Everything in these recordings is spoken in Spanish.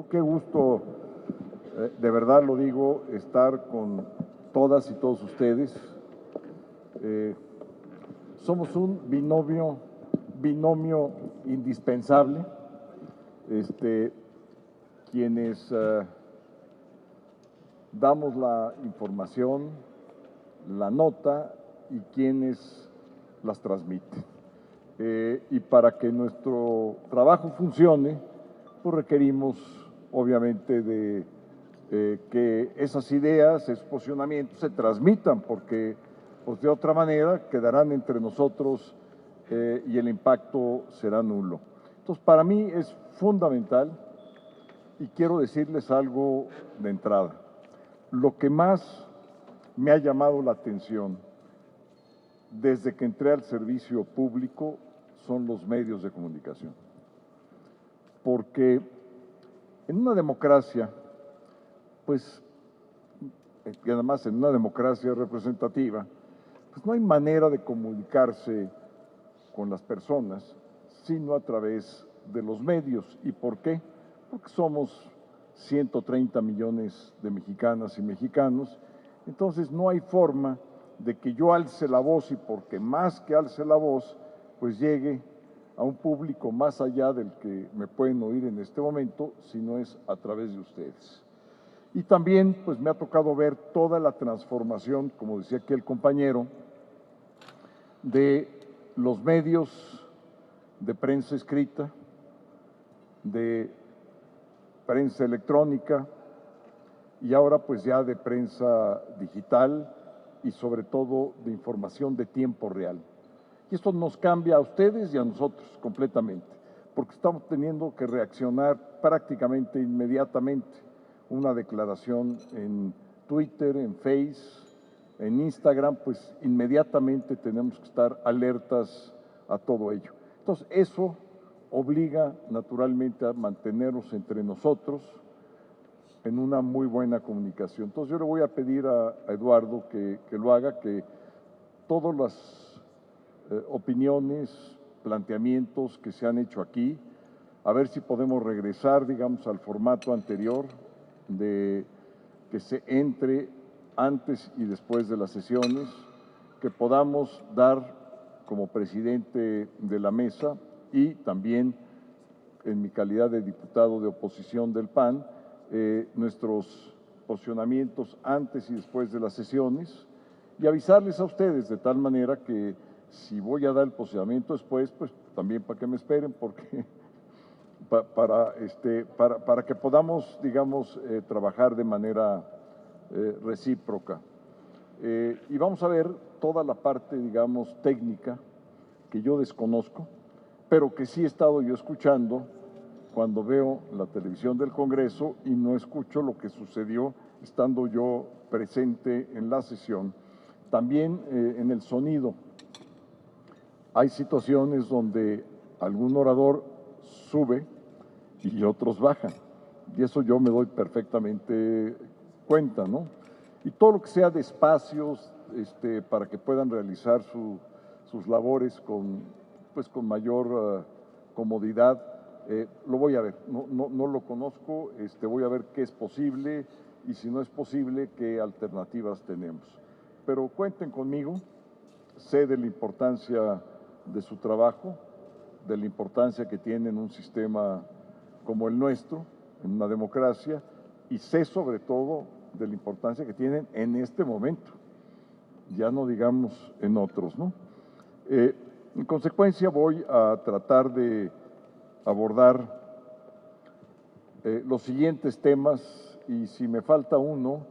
mucho, qué gusto, de verdad lo digo, estar con todas y todos ustedes. Somos un binomio indispensable, quienes damos la información, la nota y quienes las transmiten. Y para que nuestro trabajo funcione, pues requerimos obviamente de que esas ideas, esos posicionamientos se transmitan, porque pues de otra manera quedarán entre nosotros y el impacto será nulo. Entonces, para mí es fundamental, y quiero decirles algo de entrada, lo que más me ha llamado la atención desde que entré al servicio público son los medios de comunicación. Porque en una democracia, pues, y además en una democracia representativa, pues no hay manera de comunicarse con las personas sino a través de los medios. ¿Y por qué? Porque somos 130 millones de mexicanas y mexicanos, entonces no hay forma de que yo alce la voz y porque más que alce la voz, pues llegue a un público más allá del que me pueden oír en este momento, sino es a través de ustedes. Y también pues me ha tocado ver toda la transformación, como decía aquí el compañero, de los medios de prensa escrita, de prensa electrónica y ahora pues ya de prensa digital y sobre todo de información de tiempo real. Y esto nos cambia a ustedes y a nosotros completamente, porque estamos teniendo que reaccionar prácticamente inmediatamente. Una declaración en Twitter, en Face, en Instagram, pues inmediatamente tenemos que estar alertas a todo ello. Entonces, eso obliga naturalmente a mantenernos entre nosotros en una muy buena comunicación. Entonces, yo le voy a pedir a Eduardo que lo haga, que todas las opiniones, planteamientos que se han hecho aquí, a ver si podemos regresar, digamos, al formato anterior de que se entre antes y después de las sesiones, que podamos dar como presidente de la mesa y también en mi calidad de diputado de oposición del PAN, nuestros posicionamientos antes y después de las sesiones y avisarles a ustedes de tal manera que si voy a dar el posicionamiento después, pues también para que me esperen, porque para que podamos, digamos, trabajar de manera recíproca. Y vamos a ver toda la parte, digamos, técnica que yo desconozco, pero que sí he estado yo escuchando cuando veo la televisión del Congreso y no escucho lo que sucedió estando yo presente en la sesión. También en el sonido hay situaciones donde algún orador sube y otros bajan, y eso yo me doy perfectamente cuenta, ¿no? Y todo lo que sea de espacios para que puedan realizar sus labores con mayor comodidad, lo voy a ver, no lo conozco, voy a ver qué es posible y si no es posible, qué alternativas tenemos. Pero cuenten conmigo, sé de la importancia de su trabajo, de la importancia que tiene en un sistema como el nuestro, en una democracia, y sé sobre todo de la importancia que tienen en este momento, ya no digamos en otros, ¿no? En consecuencia voy a tratar de abordar los siguientes temas y si me falta uno,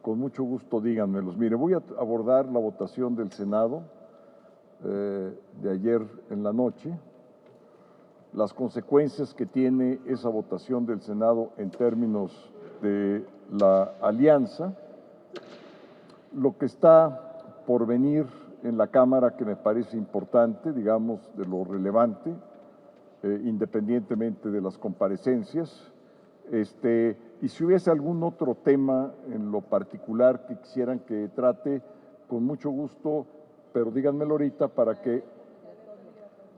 con mucho gusto díganmelos. Mire, voy a abordar la votación del Senado de ayer en la noche, las consecuencias que tiene esa votación del Senado en términos de la alianza, lo que está por venir en la Cámara que me parece importante, digamos, de lo relevante, independientemente de las comparecencias, y si hubiese algún otro tema en lo particular que quisieran que trate, con mucho gusto, pero díganmelo ahorita para que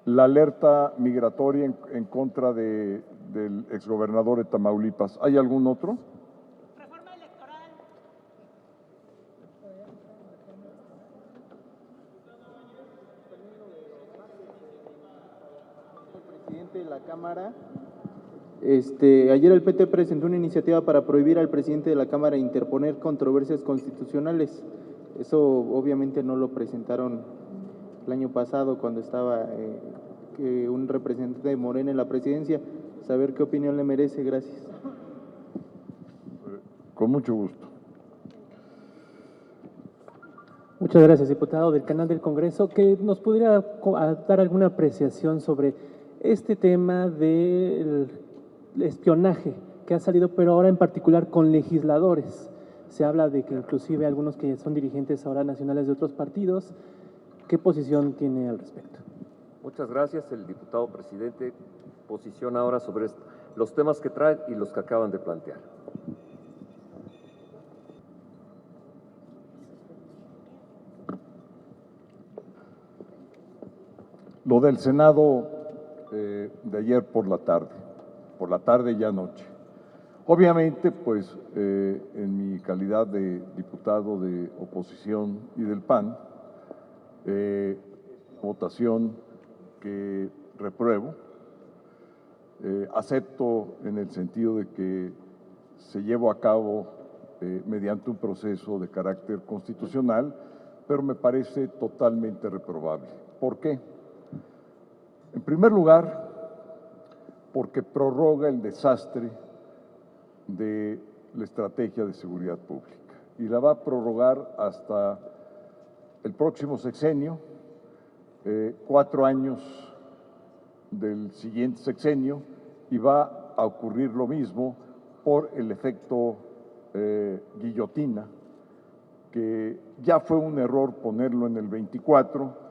la alerta migratoria en contra de del exgobernador de Tamaulipas. ¿Hay algún otro? Reforma electoral. Presidente de la Cámara. Ayer el PT presentó una iniciativa para prohibir al presidente de la Cámara interponer controversias constitucionales. Eso obviamente no lo presentaron el año pasado cuando estaba un representante de Morena en la presidencia. Saber qué opinión le merece. Gracias. Con mucho gusto. Muchas gracias, diputado del canal del Congreso. ¿Que nos pudiera dar alguna apreciación sobre este tema del espionaje que ha salido, pero ahora en particular con legisladores? Se habla de que inclusive algunos que son dirigentes ahora nacionales de otros partidos. ¿Qué posición tiene al respecto? Muchas gracias. El diputado presidente posiciona ahora sobre los temas que traen y los que acaban de plantear. Lo del Senado de ayer por la tarde y anoche. Obviamente, pues, en mi calidad de diputado de oposición y del PAN, votación que repruebo, acepto en el sentido de que se llevó a cabo mediante un proceso de carácter constitucional, pero me parece totalmente reprobable. ¿Por qué? En primer lugar, porque prorroga el desastre de la estrategia de seguridad pública y la va a prorrogar hasta el próximo sexenio, 4 años del siguiente sexenio, y va a ocurrir lo mismo por el efecto guillotina, que ya fue un error ponerlo en el 24,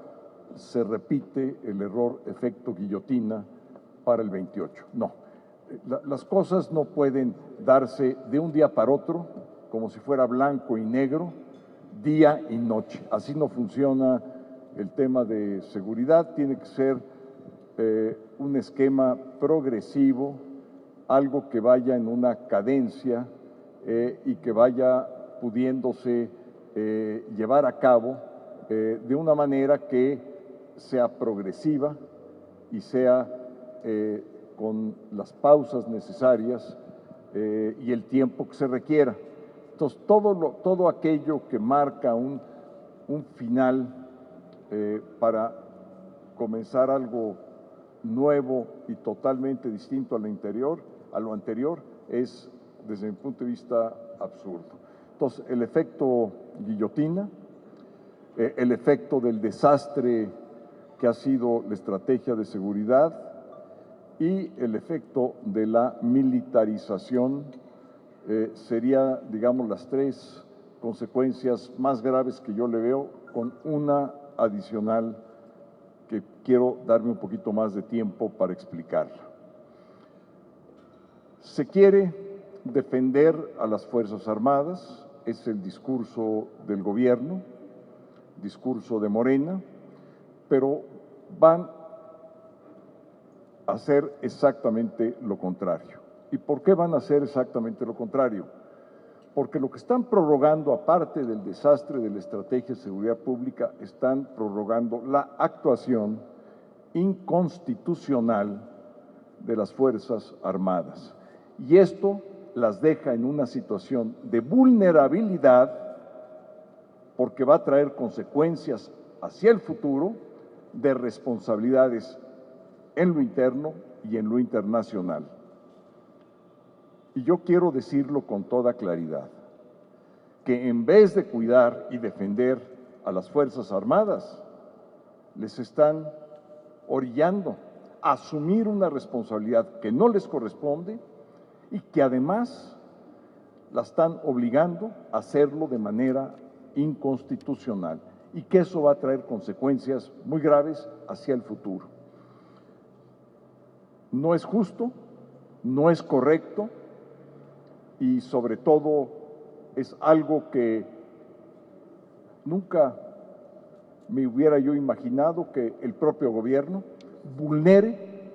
se repite el error efecto guillotina para el 28. No, las cosas no pueden darse de un día para otro, como si fuera blanco y negro, día y noche. Así no funciona el tema de seguridad, tiene que ser un esquema progresivo, algo que vaya en una cadencia y que vaya pudiéndose llevar a cabo de una manera que sea progresiva y sea con las pausas necesarias y el tiempo que se requiera. Entonces, todo aquello que marca un final para comenzar algo nuevo y totalmente distinto a lo anterior, es, desde mi punto de vista, absurdo. Entonces, el efecto guillotina, el efecto del desastre que ha sido la estrategia de seguridad y el efecto de la militarización sería, digamos, las 3 consecuencias más graves que yo le veo, con una adicional que quiero darme un poquito más de tiempo para explicarla. Se quiere defender a las Fuerzas Armadas, es el discurso del gobierno, discurso de Morena, pero van a hacer exactamente lo contrario. ¿Y por qué van a hacer exactamente lo contrario? Porque lo que están prorrogando, aparte del desastre de la estrategia de seguridad pública, están prorrogando la actuación inconstitucional de las Fuerzas Armadas. Y esto las deja en una situación de vulnerabilidad porque va a traer consecuencias hacia el futuro de responsabilidades en lo interno y en lo internacional. Y yo quiero decirlo con toda claridad, que en vez de cuidar y defender a las Fuerzas Armadas, les están orillando a asumir una responsabilidad que no les corresponde y que además la están obligando a hacerlo de manera inconstitucional, y que eso va a traer consecuencias muy graves hacia el futuro. No es justo, no es correcto y sobre todo es algo que nunca me hubiera yo imaginado que el propio gobierno vulnere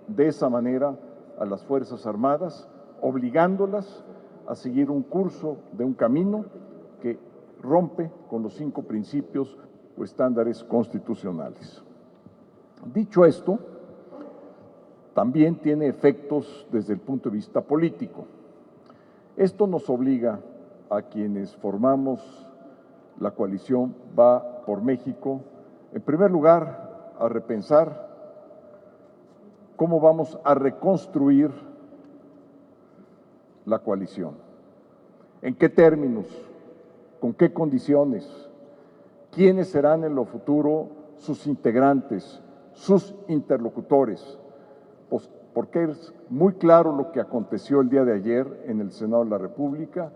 de esa manera a las Fuerzas Armadas, obligándolas a seguir un curso de un camino que rompe con los 5 principios o estándares constitucionales. Dicho esto, también tiene efectos desde el punto de vista político. Esto nos obliga a quienes formamos la coalición Va por México, en primer lugar, a repensar cómo vamos a reconstruir la coalición. ¿En qué términos? ¿Con qué condiciones? ¿Quiénes serán en lo futuro sus integrantes, sus interlocutores? Pues porque es muy claro lo que aconteció el día de ayer en el Senado de la República,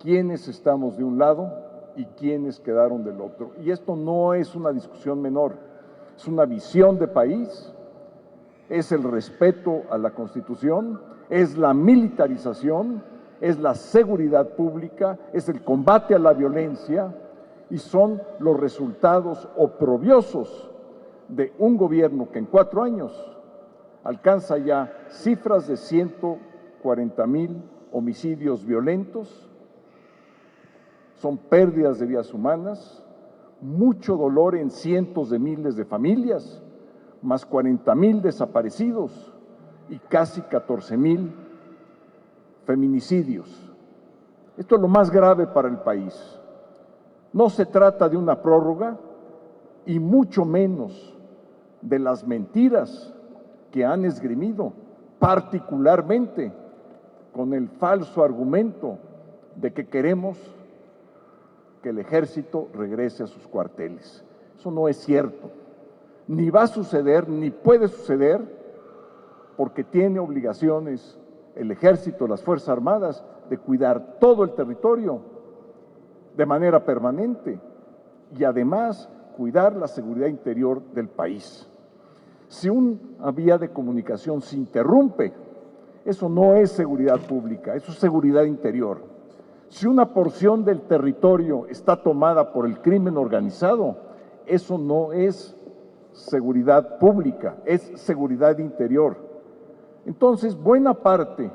quiénes estamos de un lado y quiénes quedaron del otro. Y esto no es una discusión menor, es una visión de país, es el respeto a la Constitución, es la militarización, es la seguridad pública, es el combate a la violencia y son los resultados oprobiosos de un gobierno que en 4 años alcanza ya cifras de 140,000 homicidios violentos, son pérdidas de vidas humanas, mucho dolor en cientos de miles de familias, más 40,000 desaparecidos y casi 14,000 feminicidios. Esto es lo más grave para el país. No se trata de una prórroga y mucho menos de las mentiras que han esgrimido, particularmente con el falso argumento de que queremos que el ejército regrese a sus cuarteles. Eso no es cierto, ni va a suceder, ni puede suceder, porque tiene obligaciones el ejército, las Fuerzas Armadas, de cuidar todo el territorio de manera permanente y además cuidar la seguridad interior del país. Si una vía de comunicación se interrumpe, eso no es seguridad pública, eso es seguridad interior. Si una porción del territorio está tomada por el crimen organizado, eso no es seguridad pública, es seguridad interior. Entonces, buena parte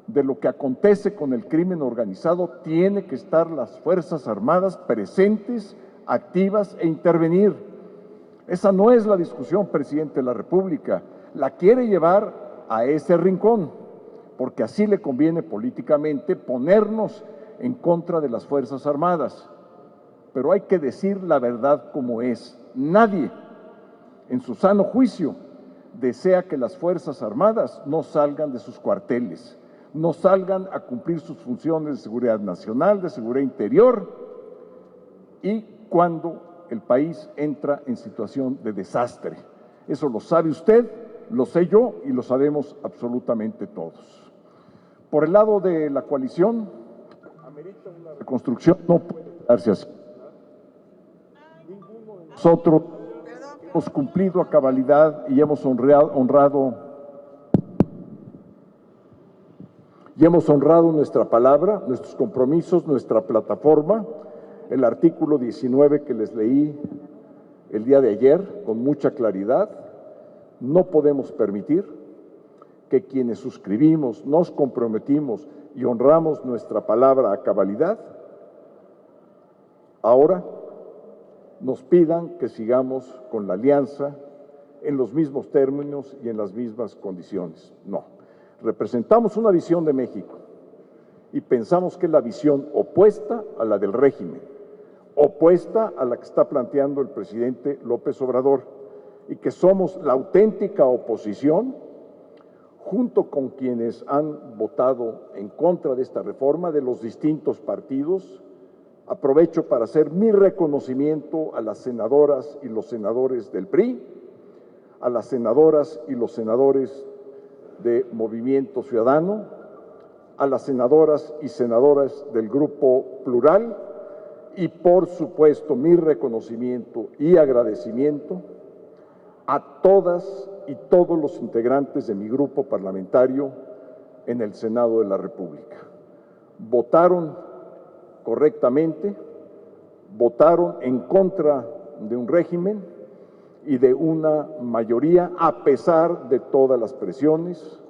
de lo que acontece con el crimen organizado tiene que estar las Fuerzas Armadas presentes, activas e intervenir. Esa no es la discusión, presidente de la República. La quiere llevar a ese rincón, porque así le conviene políticamente ponernos en contra de las Fuerzas Armadas. Pero hay que decir la verdad como es. Nadie, en su sano juicio, desea que las Fuerzas Armadas no salgan de sus cuarteles, no salgan a cumplir sus funciones de seguridad nacional, de seguridad interior, y cuando el país entra en situación de desastre. Eso lo sabe usted, lo sé yo y lo sabemos absolutamente todos. Por el lado de la coalición, amerita una reconstrucción, no puede quedarse así. Ninguno de nosotros hemos cumplido a cabalidad y hemos honrado nuestra palabra, nuestros compromisos, nuestra plataforma. El artículo 19 que les leí el día de ayer con mucha claridad, no podemos permitir que quienes suscribimos, nos comprometimos y honramos nuestra palabra a cabalidad, ahora nos pidan que sigamos con la alianza en los mismos términos y en las mismas condiciones. No, representamos una visión de México y pensamos que es la visión opuesta a la del régimen, opuesta a la que está planteando el presidente López Obrador, y que somos la auténtica oposición, junto con quienes han votado en contra de esta reforma de los distintos partidos. Aprovecho para hacer mi reconocimiento a las senadoras y los senadores del PRI, a las senadoras y los senadores de Movimiento Ciudadano, a las senadoras y senadores del Grupo Plural y, por supuesto, mi reconocimiento y agradecimiento a todas y todos los integrantes de mi grupo parlamentario en el Senado de la República. Votaron correctamente, votaron en contra de un régimen y de una mayoría, a pesar de todas las presiones,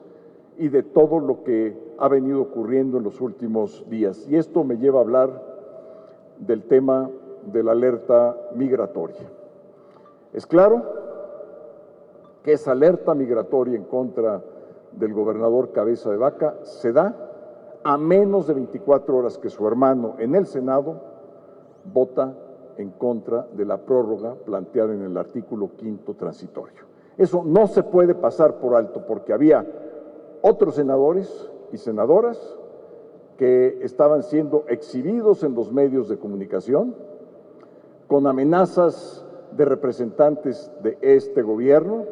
y de todo lo que ha venido ocurriendo en los últimos días. Y esto me lleva a hablar del tema de la alerta migratoria. Es claro que esa alerta migratoria en contra del gobernador Cabeza de Vaca se da a menos de 24 horas que su hermano en el Senado vota en contra de la prórroga planteada en el artículo 5º transitorio. Eso no se puede pasar por alto porque había otros senadores y senadoras que estaban siendo exhibidos en los medios de comunicación con amenazas de representantes de este gobierno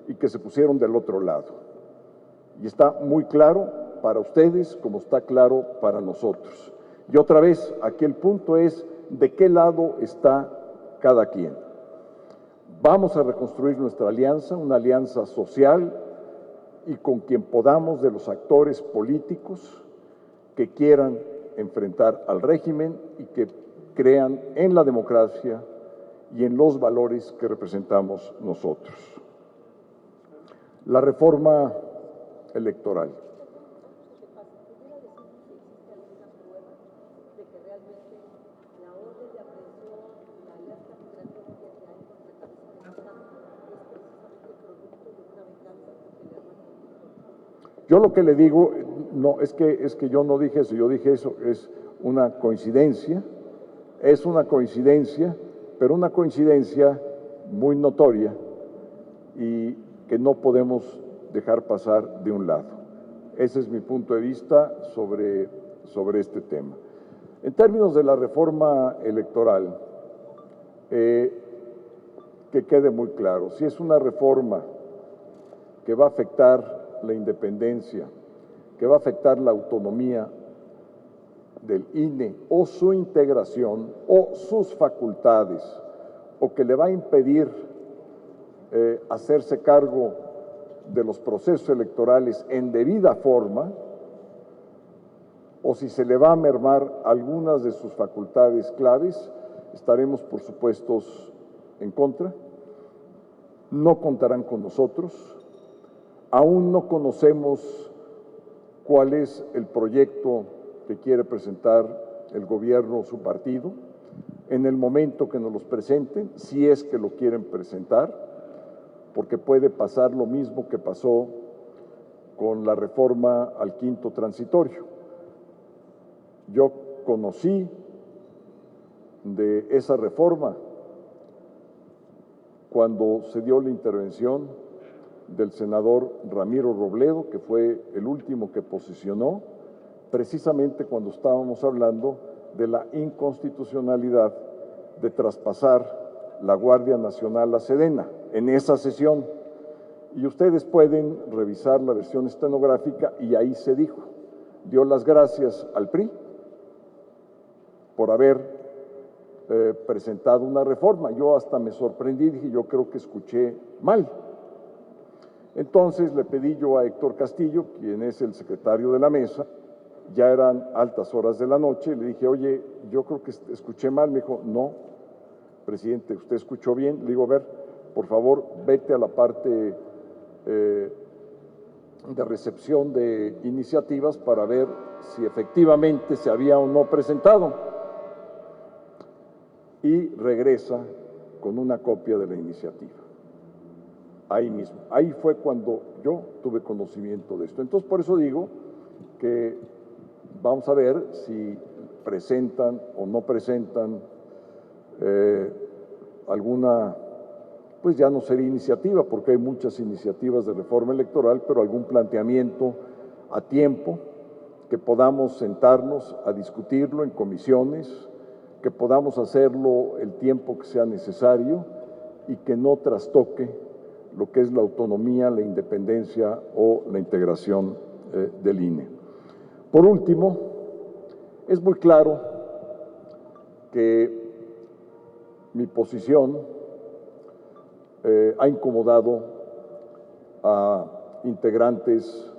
y que se pusieron del otro lado. Y está muy claro para ustedes como está claro para nosotros. Y otra vez, aquí el punto es de qué lado está cada quien. Vamos a reconstruir nuestra alianza, una alianza social y con quien podamos, de los actores políticos que quieran enfrentar al régimen y que crean en la democracia y en los valores que representamos nosotros. La reforma electoral. Yo lo que le digo, no, es que yo no dije eso, yo dije eso, es una coincidencia, pero una coincidencia muy notoria y que no podemos dejar pasar de un lado. Ese es mi punto de vista sobre este tema. En términos de la reforma electoral, que quede muy claro, si es una reforma que va a afectar la independencia, que va a afectar la autonomía del INE o su integración o sus facultades, o que le va a impedir hacerse cargo de los procesos electorales en debida forma, o si se le va a mermar algunas de sus facultades claves, estaremos por supuesto en contra. No contarán con nosotros. Aún no conocemos cuál es el proyecto que quiere presentar el gobierno o su partido. En el momento que nos los presenten, si es que lo quieren presentar, porque puede pasar lo mismo que pasó con la reforma al 5º transitorio. Yo conocí de esa reforma cuando se dio la intervención del senador Ramiro Robledo, que fue el último que posicionó, precisamente cuando estábamos hablando de la inconstitucionalidad de traspasar la Guardia Nacional a Sedena, en esa sesión. Y ustedes pueden revisar la versión estenográfica y ahí se dijo, dio las gracias al PRI por haber presentado una reforma. Yo hasta me sorprendí, dije, yo creo que escuché mal. Entonces le pedí yo a Héctor Castillo, quien es el secretario de la mesa, ya eran altas horas de la noche, le dije, oye, yo creo que escuché mal. Me dijo, no, presidente, usted escuchó bien. Le digo, a ver, por favor, vete a la parte de recepción de iniciativas para ver si efectivamente se había o no presentado. Y regresa con una copia de la iniciativa. Ahí mismo. Ahí fue cuando yo tuve conocimiento de esto. Entonces, por eso digo que vamos a ver si presentan o no presentan alguna, pues ya no sería iniciativa, porque hay muchas iniciativas de reforma electoral, pero algún planteamiento a tiempo, que podamos sentarnos a discutirlo en comisiones, que podamos hacerlo el tiempo que sea necesario y que no trastoque lo que es la autonomía, la independencia o la integración del INE. Por último, es muy claro que mi posición ha incomodado a integrantes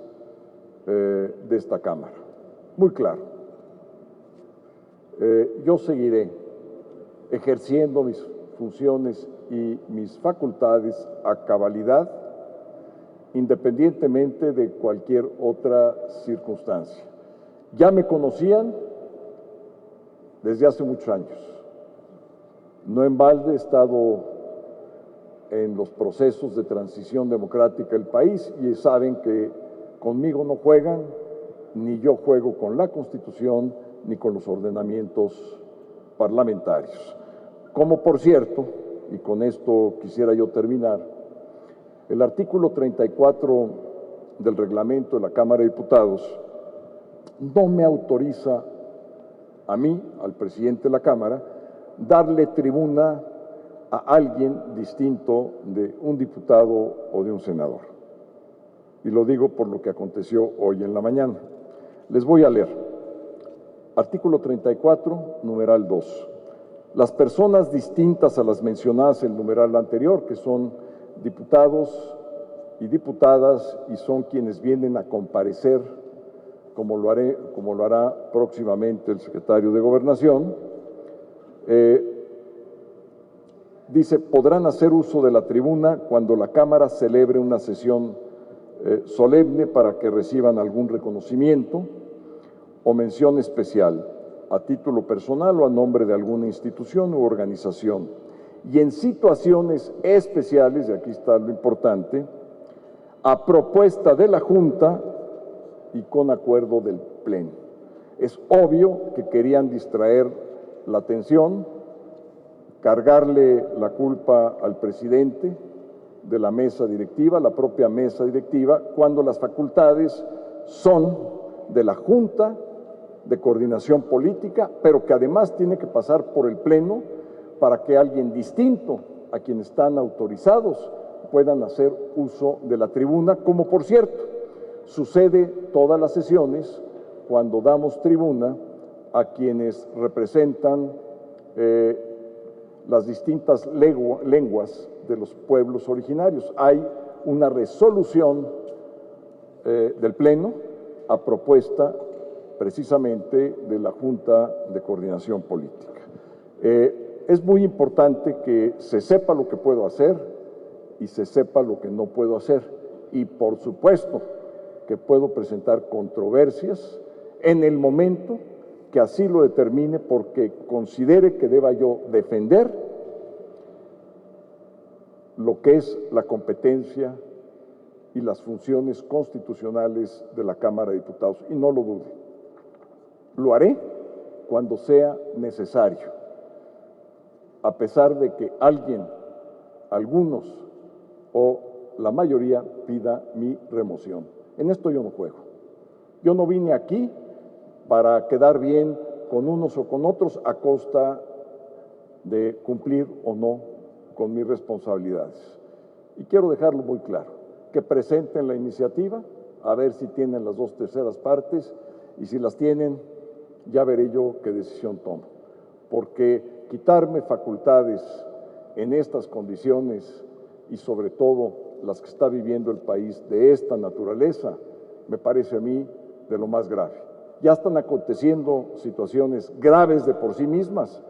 de esta Cámara. Muy claro. Yo seguiré ejerciendo mis funciones y mis facultades a cabalidad independientemente de cualquier otra circunstancia. Ya me conocían desde hace muchos años. No en balde he estado en los procesos de transición democrática del país y saben que conmigo no juegan, ni yo juego con la Constitución ni con los ordenamientos parlamentarios. Como por cierto, y con esto quisiera yo terminar, el artículo 34 del reglamento de la Cámara de Diputados no me autoriza a mí, al presidente de la Cámara, darle tribuna a alguien distinto de un diputado o de un senador. Y lo digo por lo que aconteció hoy en la mañana. Les voy a leer. Artículo 34, numeral 2. Las personas distintas a las mencionadas en el numeral anterior, que son diputados y diputadas, y son quienes vienen a comparecer, como lo hará próximamente el secretario de Gobernación, dice, podrán hacer uso de la tribuna cuando la Cámara celebre una sesión solemne para que reciban algún reconocimiento o mención especial, a título personal o a nombre de alguna institución u organización. Y en situaciones especiales, y aquí está lo importante, a propuesta de la Junta y con acuerdo del Pleno. Es obvio que querían distraer la atención, cargarle la culpa al presidente de la mesa directiva, la propia mesa directiva, cuando las facultades son de la Junta de Coordinación Política, pero que además tiene que pasar por el Pleno para que alguien distinto a quienes están autorizados puedan hacer uso de la tribuna, como por cierto sucede todas las sesiones cuando damos tribuna a quienes representan las distintas lenguas de los pueblos originarios. Hay una resolución del Pleno a propuesta precisamente de la Junta de Coordinación Política. Es muy importante que se sepa lo que puedo hacer y se sepa lo que no puedo hacer. Y por supuesto que puedo presentar controversias en el momento que así lo determine, porque considere que deba yo defender lo que es la competencia y las funciones constitucionales de la Cámara de Diputados, y no lo dude. Lo haré cuando sea necesario, a pesar de que algunos o la mayoría pida mi remoción. En esto yo no juego. Yo no vine aquí para quedar bien con unos o con otros a costa de cumplir o no con mis responsabilidades. Y quiero dejarlo muy claro, que presenten la iniciativa, a ver si tienen las 2/3 partes, y si las tienen, ya veré yo qué decisión tomo. Porque quitarme facultades en estas condiciones, y sobre todo las que está viviendo el país de esta naturaleza, me parece a mí de lo más grave. Ya están aconteciendo situaciones graves de por sí mismas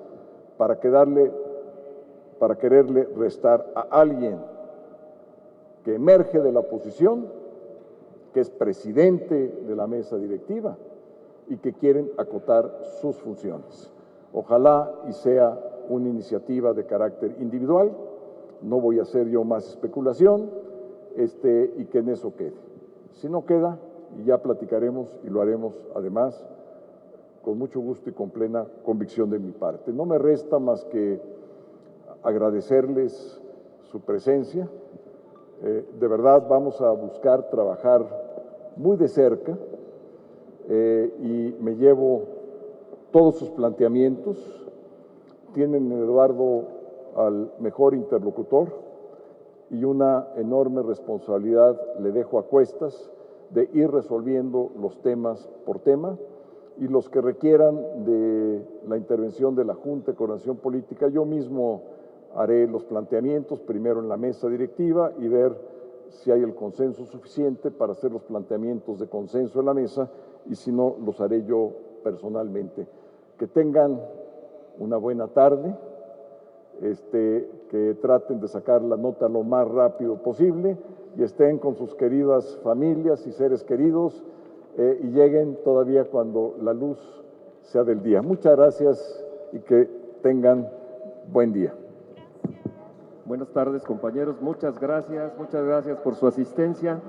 para quererle restar a alguien que emerge de la oposición, que es presidente de la mesa directiva y que quieren acotar sus funciones. Ojalá y sea una iniciativa de carácter individual, no voy a hacer yo más especulación, y que en eso quede. Si no queda, y ya platicaremos y lo haremos además con mucho gusto y con plena convicción de mi parte. No me resta más que agradecerles su presencia. De verdad vamos a buscar trabajar muy de cerca y me llevo todos sus planteamientos. Tienen, Eduardo, al mejor interlocutor y una enorme responsabilidad le dejo a cuestas de ir resolviendo los temas por tema, y los que requieran de la intervención de la Junta de Coordinación Política, yo mismo haré los planteamientos primero en la mesa directiva y ver si hay el consenso suficiente para hacer los planteamientos de consenso en la mesa, y si no, los haré yo personalmente. Que tengan una buena tarde, que traten de sacar la nota lo más rápido posible, y estén con sus queridas familias y seres queridos y lleguen todavía cuando la luz sea del día. Muchas gracias y que tengan buen día. Buenas tardes, compañeros. Muchas gracias por su asistencia.